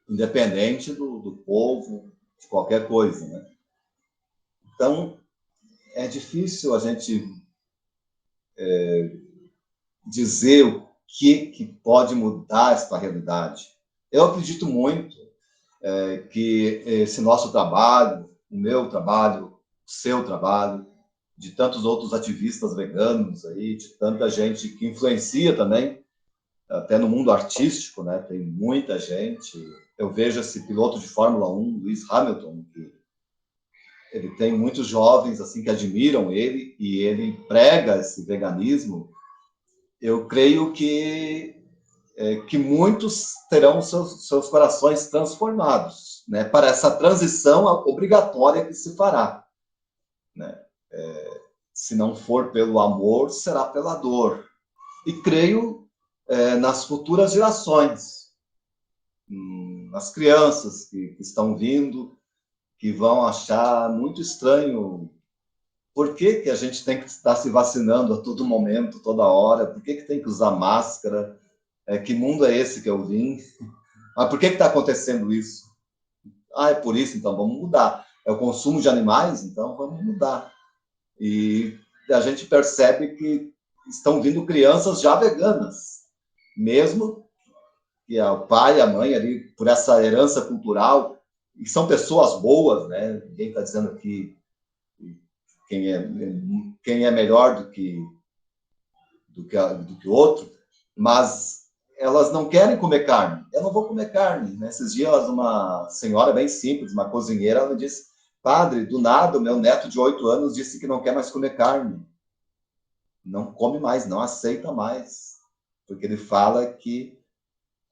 Independente do povo, de qualquer coisa. Né? Então, é difícil a gente dizer o que pode mudar essa realidade. Eu acredito muito que esse nosso trabalho, o meu trabalho, o seu trabalho, de tantos outros ativistas veganos aí, de tanta gente que influencia também, até no mundo artístico, né? Tem muita gente. Eu vejo esse piloto de Fórmula 1, Lewis Hamilton, que ele tem muitos jovens assim que admiram ele e ele prega esse veganismo. Eu creio que muitos terão seus corações transformados, né, para essa transição obrigatória que se fará. Né? Se não for pelo amor, será pela dor. E creio nas futuras gerações, nas crianças que estão vindo, que vão achar muito estranho por que a gente tem que estar se vacinando a todo momento, toda hora, por que tem que usar máscara, que mundo é esse que eu vim? Mas por que está acontecendo isso? Ah, é por isso, então vamos mudar. É o consumo de animais, então vamos mudar. E a gente percebe que estão vindo crianças já veganas, mesmo que o pai e a mãe ali, por essa herança cultural, e são pessoas boas, né? Ninguém está dizendo que quem é melhor do que o outro, mas elas não querem comer carne. Eu não vou comer carne. Nesses dias, uma senhora bem simples, uma cozinheira, ela me disse: padre, do nada, o meu neto de 8 anos disse que não quer mais comer carne. Não come mais, não aceita mais. Porque ele fala que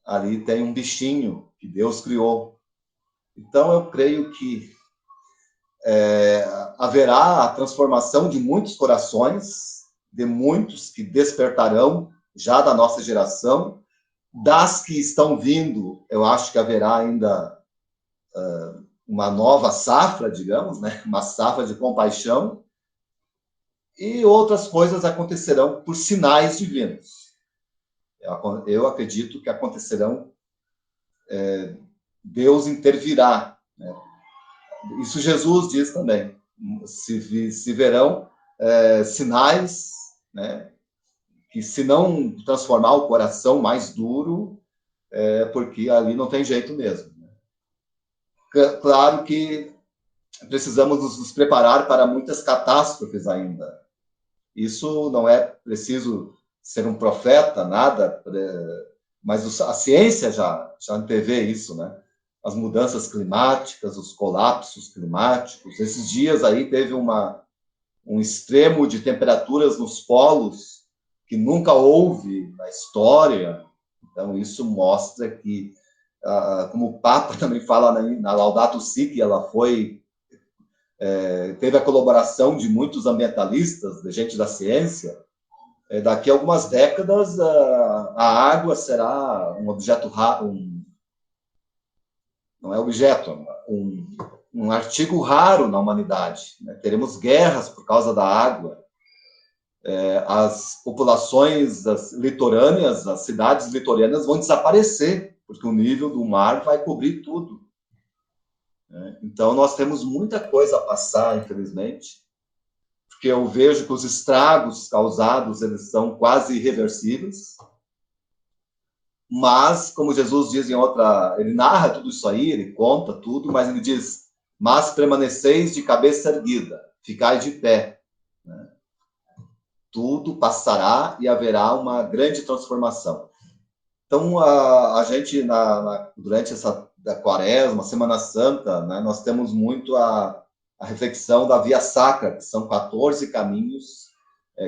ali tem um bichinho que Deus criou. Então, eu creio que haverá a transformação de muitos corações, de muitos que despertarão já da nossa geração. Das que estão vindo, eu acho que haverá ainda uma nova safra, digamos, né? Uma safra de compaixão, e outras coisas acontecerão por sinais divinos. Eu acredito que acontecerão, Deus intervirá. Né? Isso Jesus diz também. Se verão sinais, né? Que se não transformar o coração mais duro, porque ali não tem jeito mesmo. Claro que precisamos nos preparar para muitas catástrofes ainda. Isso não é preciso ser um profeta, nada, mas a ciência já antevê isso, né? As mudanças climáticas, os colapsos climáticos. Esses dias aí teve um extremo de temperaturas nos polos que nunca houve na história. Então, isso mostra que, como o Papa também fala na Laudato Si, que ela foi teve a colaboração de muitos ambientalistas, de gente da ciência. Daqui a algumas décadas, a água será um objeto raro, não é objeto, um artigo raro na humanidade. Né? Teremos guerras por causa da água. As populações litorâneas, as cidades litorâneas vão desaparecer, porque o nível do mar vai cobrir tudo. Então, nós temos muita coisa a passar, infelizmente, porque eu vejo que os estragos causados, eles são quase irreversíveis. Mas, como Jesus diz em outra... Ele narra tudo isso aí, ele conta tudo, mas ele diz: mas permaneceis de cabeça erguida, ficai de pé. Né? Tudo passará e haverá uma grande transformação. Então, a gente, durante essa Quaresma, Semana Santa, né, nós temos muito a reflexão da Via Sacra, que são 14 caminhos,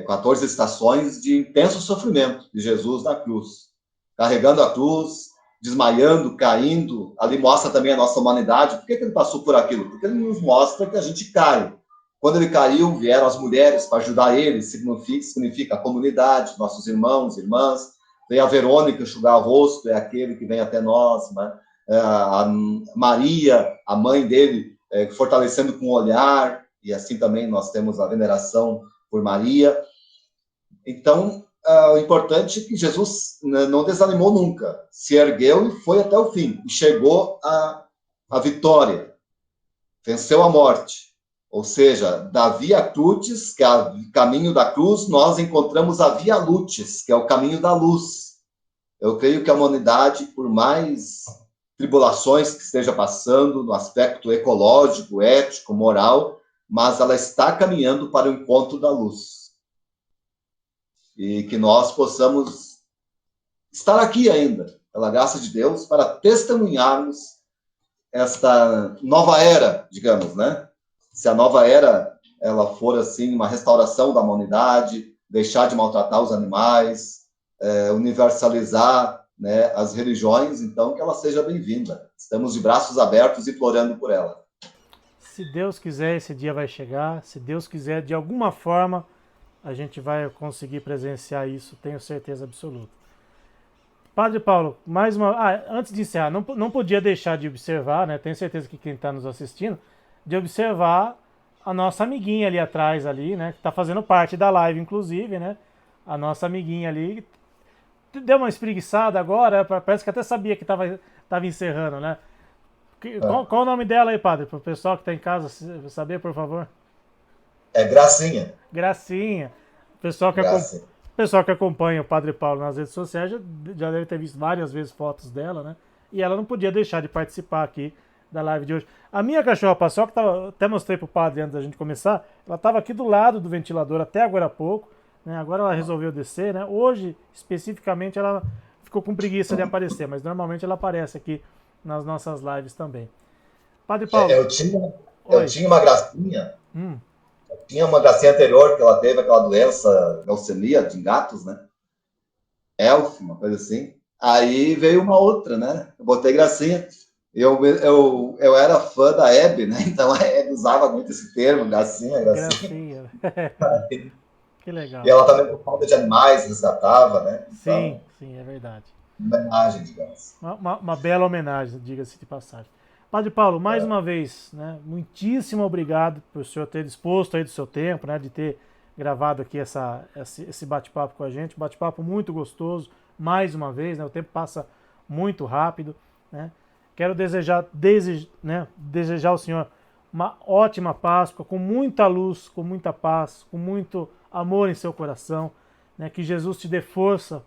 14 estações de intenso sofrimento de Jesus na cruz. Carregando a cruz, desmaiando, caindo. Ali mostra também a nossa humanidade. Por que ele passou por aquilo? Porque ele nos mostra que a gente cai. Quando ele caiu, vieram as mulheres para ajudar ele, significa a comunidade, nossos irmãos, irmãs. Vem a Verônica enxugar o rosto, é aquele que vem até nós. Né? A Maria, a mãe dele, fortalecendo com o olhar, e assim também nós temos a veneração por Maria. Então, o importante é que Jesus não desanimou nunca, se ergueu e foi até o fim, e chegou à vitória, venceu a morte. Ou seja, da Via Crucis, que é o caminho da cruz, nós encontramos a Via Lucis, que é o caminho da luz. Eu creio que a humanidade, por mais tribulações que esteja passando no aspecto ecológico, ético, moral, mas ela está caminhando para o encontro da luz. E que nós possamos estar aqui ainda, pela graça de Deus, para testemunharmos esta nova era, digamos, né? Se a nova era ela for assim uma restauração da humanidade, deixar de maltratar os animais, universalizar, né, as religiões, então que ela seja bem-vinda. Estamos de braços abertos implorando por ela. Se Deus quiser, esse dia vai chegar. Se Deus quiser, de alguma forma, a gente vai conseguir presenciar isso, tenho certeza absoluta. Padre Paulo, mais uma. Antes de encerrar, não podia deixar de observar, né? Tenho certeza que quem está nos assistindo, de observar a nossa amiguinha ali atrás, ali, né? Que está fazendo parte da live, inclusive, né? A nossa amiguinha ali. Deu uma espreguiçada agora, parece que até sabia que estava encerrando, né? Qual o nome dela aí, padre? Para o pessoal que está em casa saber, por favor. É Gracinha. Gracinha. O pessoal que acompanha o Padre Paulo nas redes sociais já deve ter visto várias vezes fotos dela, né? E ela não podia deixar de participar aqui da live de hoje. A minha cachorra Paçoca, até mostrei pro padre antes da gente começar, ela estava aqui do lado do ventilador até agora há pouco, né? Agora ela resolveu descer, né? Hoje, especificamente, ela ficou com preguiça de aparecer, mas normalmente ela aparece aqui nas nossas lives também. Padre Paulo. Eu tinha uma Gracinha. Tinha uma Gracinha anterior que ela teve aquela doença, leucemia de gatos, né? Elf, uma coisa assim. Aí veio uma outra, né? Eu botei Gracinha. Eu era fã da Hebe, né? Então a Hebe usava muito esse termo, Gracinha. Gracinha. Que legal. E ela também, por falta de animais, resgatava, né? Então, sim, é verdade. Uma homenagem, digamos. Uma bela homenagem, diga-se de passagem. Padre Paulo, mais uma vez, né, muitíssimo obrigado por o senhor ter disposto aí do seu tempo, né, de ter gravado aqui esse bate-papo com a gente, bate-papo muito gostoso, mais uma vez, né, o tempo passa muito rápido, né. Quero desejar ao senhor uma ótima Páscoa, com muita luz, com muita paz, com muito amor em seu coração, né, que Jesus te dê força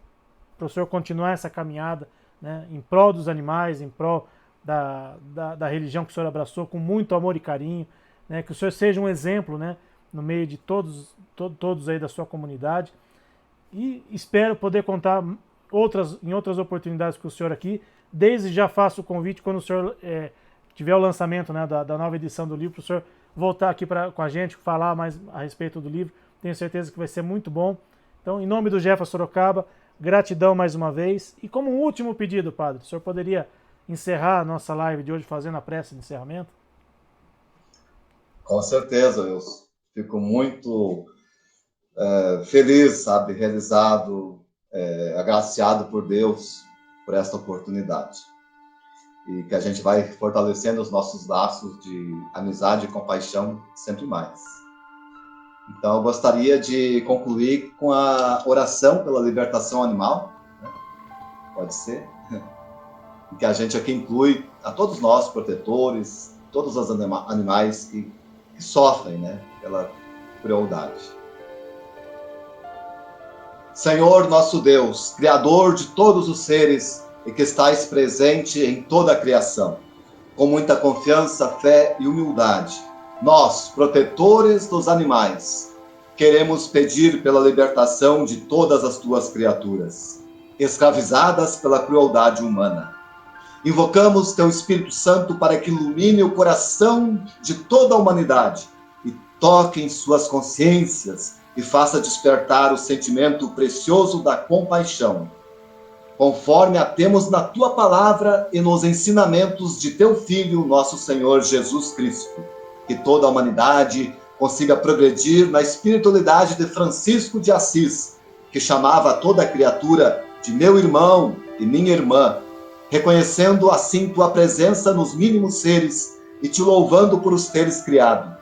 para o senhor continuar essa caminhada, né, em prol dos animais, em prol da religião que o senhor abraçou com muito amor e carinho, né, que o senhor seja um exemplo, né, no meio de todos aí da sua comunidade, e espero poder contar em outras oportunidades com o senhor aqui. Desde já faço o convite quando o senhor tiver o lançamento, né, da nova edição do livro, para o senhor voltar aqui com a gente, falar mais a respeito do livro. Tenho certeza que vai ser muito bom. Então, em nome do Jefa Sorocaba, gratidão mais uma vez. E como um último pedido, padre, o senhor poderia encerrar a nossa live de hoje fazendo a prece de encerramento? Com certeza, eu fico muito feliz, sabe, realizado, agraciado por Deus por esta oportunidade. E que a gente vai fortalecendo os nossos laços de amizade e compaixão sempre mais. Então, eu gostaria de concluir com a oração pela libertação animal, né? Pode ser? Que a gente aqui inclui a todos nós, protetores, todos os animais que sofrem, né, pela crueldade. Senhor nosso Deus, Criador de todos os seres e que estais presente em toda a criação, com muita confiança, fé e humildade, nós, protetores dos animais, queremos pedir pela libertação de todas as tuas criaturas, escravizadas pela crueldade humana. Invocamos teu Espírito Santo para que ilumine o coração de toda a humanidade e toque em suas consciências e faça despertar o sentimento precioso da compaixão, conforme a temos na tua palavra e nos ensinamentos de teu Filho, nosso Senhor Jesus Cristo. Que toda a humanidade consiga progredir na espiritualidade de Francisco de Assis, que chamava toda criatura de meu irmão e minha irmã, reconhecendo assim tua presença nos mínimos seres e te louvando por os teres criado.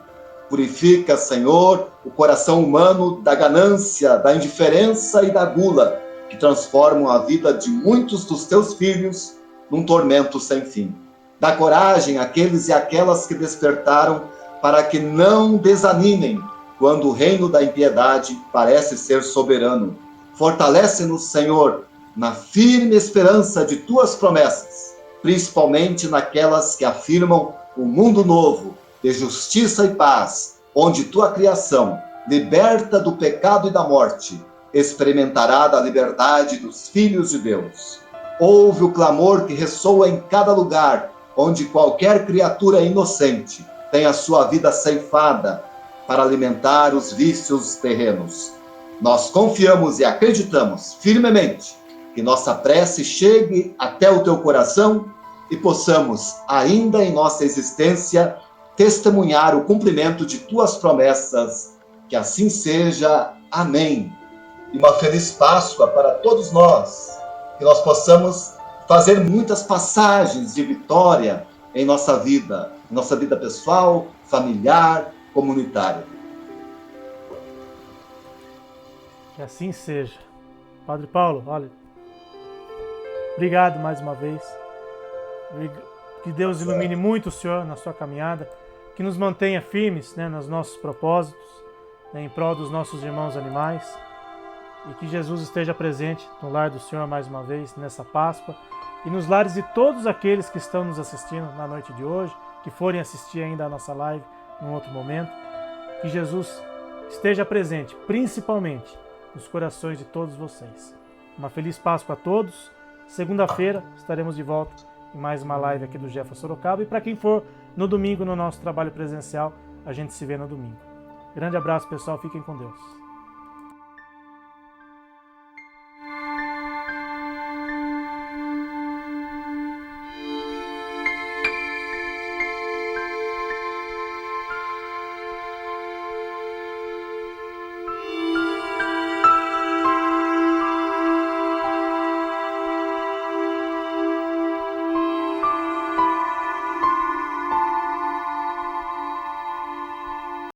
Purifica, Senhor, o coração humano da ganância, da indiferença e da gula, que transformam a vida de muitos dos teus filhos num tormento sem fim. Dá coragem àqueles e àquelas que despertaram para que não desanimem quando o reino da impiedade parece ser soberano. Fortalece-nos, Senhor, na firme esperança de tuas promessas, principalmente naquelas que afirmam um mundo novo, de justiça e paz, onde tua criação, liberta do pecado e da morte, experimentará da liberdade dos filhos de Deus. Ouve o clamor que ressoa em cada lugar, onde qualquer criatura inocente tem a sua vida ceifada para alimentar os vícios terrenos. Nós confiamos e acreditamos firmemente que nossa prece chegue até o teu coração e possamos, ainda em nossa existência, testemunhar o cumprimento de tuas promessas. Que assim seja. Amém. E uma feliz Páscoa para todos nós. Que nós possamos fazer muitas passagens de vitória em nossa vida pessoal, familiar, comunitária. Que assim seja. Padre Paulo, olha, obrigado mais uma vez. Que Deus ilumine muito o senhor na sua caminhada, que nos mantenha firmes, né, nos nossos propósitos, né, em prol dos nossos irmãos animais, e que Jesus esteja presente no lar do senhor mais uma vez, nessa Páscoa, e nos lares de todos aqueles que estão nos assistindo na noite de hoje, que forem assistir ainda a nossa live num outro momento. Que Jesus esteja presente, principalmente nos corações de todos vocês. Uma feliz Páscoa a todos. Segunda-feira estaremos de volta em mais uma live aqui do Jefa Sorocaba. E para quem for no domingo no nosso trabalho presencial, a gente se vê no domingo. Grande abraço, pessoal. Fiquem com Deus.